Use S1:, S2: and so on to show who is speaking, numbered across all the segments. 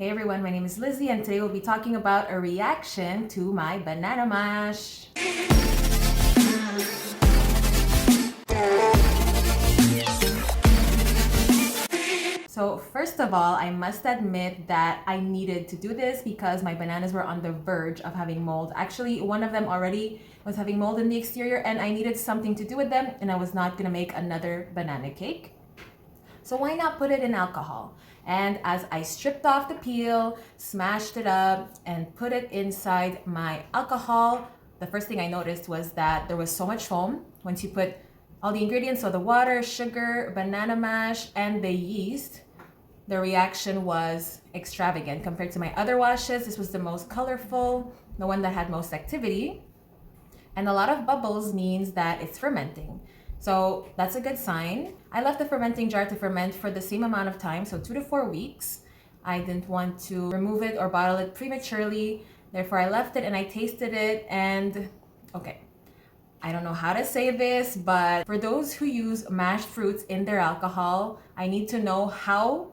S1: Hey everyone, my name is Lizzie and today we'll be talking about a reaction to my banana mash. So first of all, I must admit that I needed to do this because my bananas were on the verge of having mold. Actually, one of them already was having mold in the exterior and I needed something to do with them and I was not gonna make another banana cake. So why not put it in alcohol? And as I stripped off the peel, smashed it up, and put it inside my alcohol, the first thing I noticed was that there was so much foam. Once you put all the ingredients, so the water, sugar, banana mash, and the yeast, the reaction was extravagant. Compared to my other washes, this was the most colorful, the one that had most activity. And a lot of bubbles means that it's fermenting. So that's a good sign. I left the fermenting jar to ferment for the same amount of time, so 2 to 4 weeks. I didn't want to remove it or bottle it prematurely. Therefore, I left it and I tasted it and okay. I don't know how to say this, but for those who use mashed fruits in their alcohol, I need to know, how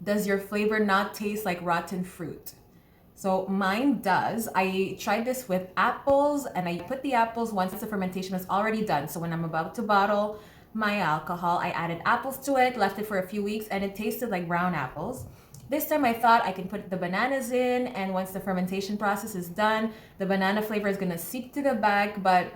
S1: does your flavor not taste like rotten fruit? So mine does. I tried this with apples and I put the apples once the fermentation is already done. So when I'm about to bottle my alcohol, I added apples to it, left it for a few weeks, and it tasted like brown apples. This time I thought I can put the bananas in, and once the fermentation process is done, the banana flavor is gonna seep to the back, but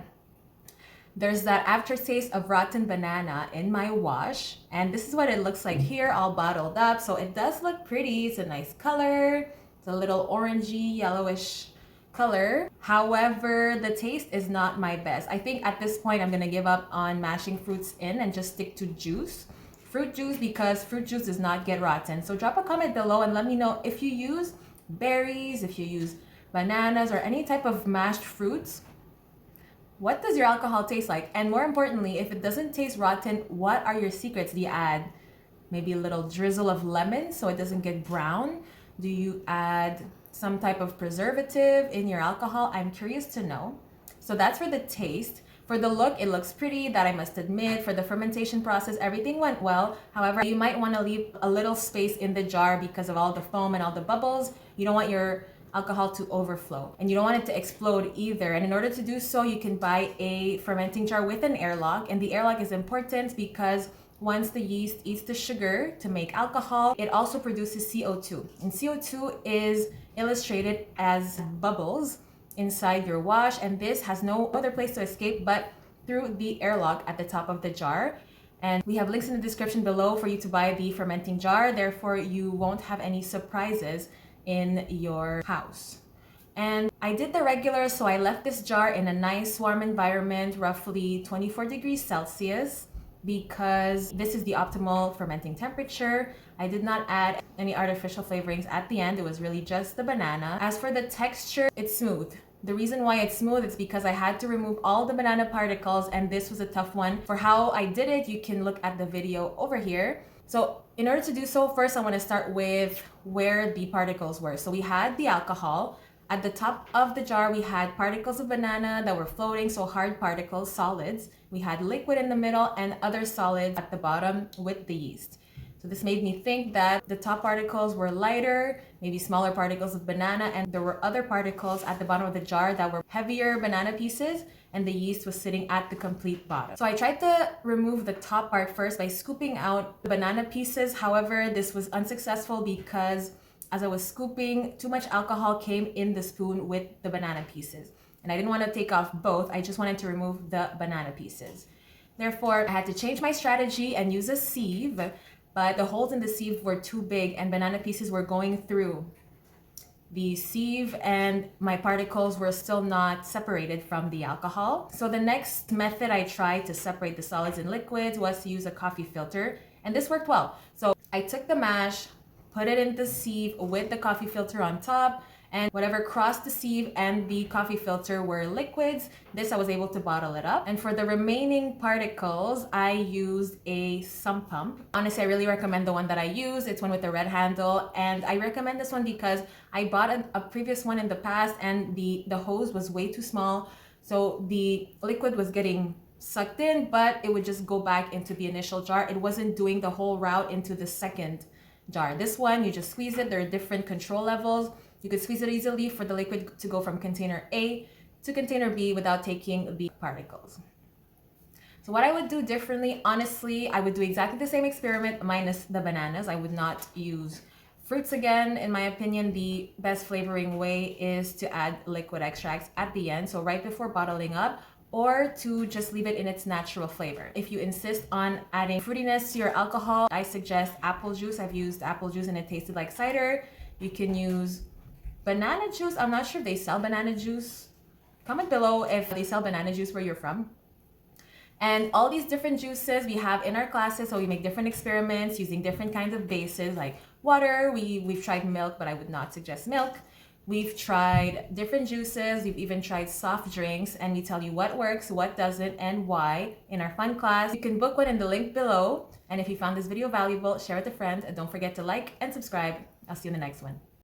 S1: there's that aftertaste of rotten banana in my wash. And this is what it looks like here, all bottled up. So it does look pretty. It's a nice color. It's a little orangey, yellowish color. However, the taste is not my best. I think at this point, I'm gonna give up on mashing fruits in and just stick to juice. Fruit juice, because fruit juice does not get rotten. So drop a comment below and let me know if you use berries, if you use bananas or any type of mashed fruits. What does your alcohol taste like? And more importantly, if it doesn't taste rotten, what are your secrets? Do you add maybe a little drizzle of lemon so it doesn't get brown? Do you add some type of preservative in your alcohol? I'm curious to know. So that's for the taste. For the look, it looks pretty, that I must admit. For the fermentation process, everything went well. However, you might want to leave a little space in the jar because of all the foam and all the bubbles. You don't want your alcohol to overflow and you don't want it to explode either. And in order to do so, you can buy a fermenting jar with an airlock. And the airlock is important because once the yeast eats the sugar to make alcohol, it also produces CO2. And CO2 is illustrated as bubbles inside your wash. And this has no other place to escape but through the airlock at the top of the jar. And we have links in the description below for you to buy the fermenting jar. Therefore, you won't have any surprises in your house. And I did the regular, so I left this jar in a nice warm environment, roughly 24 degrees Celsius, because this is the optimal fermenting temperature. I did not add any artificial flavorings at the end. It was really just the banana. As for the texture, it's smooth. The reason why it's smooth is because I had to remove all the banana particles, and this was a tough one. For how I did it, you can look at the video over here. So in order to do so, first I want to start with where the particles were. So we had the alcohol. At the top of the jar, we had particles of banana that were floating, so hard particles, solids. We had liquid in the middle and other solids at the bottom with the yeast. So this made me think that the top particles were lighter, maybe smaller particles of banana, and there were other particles at the bottom of the jar that were heavier banana pieces, and the yeast was sitting at the complete bottom. So I tried to remove the top part first by scooping out the banana pieces. However, this was unsuccessful because as I was scooping, too much alcohol came in the spoon with the banana pieces. And I didn't want to take off both. I just wanted to remove the banana pieces. Therefore, I had to change my strategy and use a sieve, but the holes in the sieve were too big and banana pieces were going through the sieve and my particles were still not separated from the alcohol. So the next method I tried to separate the solids and liquids was to use a coffee filter, and this worked well. So I took the mash, put it in the sieve with the coffee filter on top, and whatever crossed the sieve and the coffee filter were liquids. This I was able to bottle it up. And for the remaining particles, I used a sump pump. Honestly, I really recommend the one that I use. It's one with the red handle, and I recommend this one because I bought a previous one in the past and the hose was way too small. So the liquid was getting sucked in, but it would just go back into the initial jar. It wasn't doing the whole route into the second jar. This one, you just squeeze it. There are different control levels. You could squeeze it easily for the liquid to go from container A to container B without taking the particles. So what I would do differently, honestly, I would do exactly the same experiment minus the bananas. I would not use fruits again. In my opinion, the best flavoring way is to add liquid extracts at the end, so right before bottling up, or to just leave it in its natural flavor. If you insist on adding fruitiness to your alcohol, I suggest apple juice. I've used apple juice and it tasted like cider. You can use banana juice. I'm not sure if they sell banana juice. Comment below if they sell banana juice where you're from. And all these different juices we have in our classes, so we make different experiments using different kinds of bases like water. We've tried milk, but I would not suggest milk. We've tried different juices. We've even tried soft drinks, and we tell you what works, what doesn't, and why in our fun class. You can book one in the link below. And if you found this video valuable, share it with a friend, and don't forget to like and subscribe. I'll see you in the next one.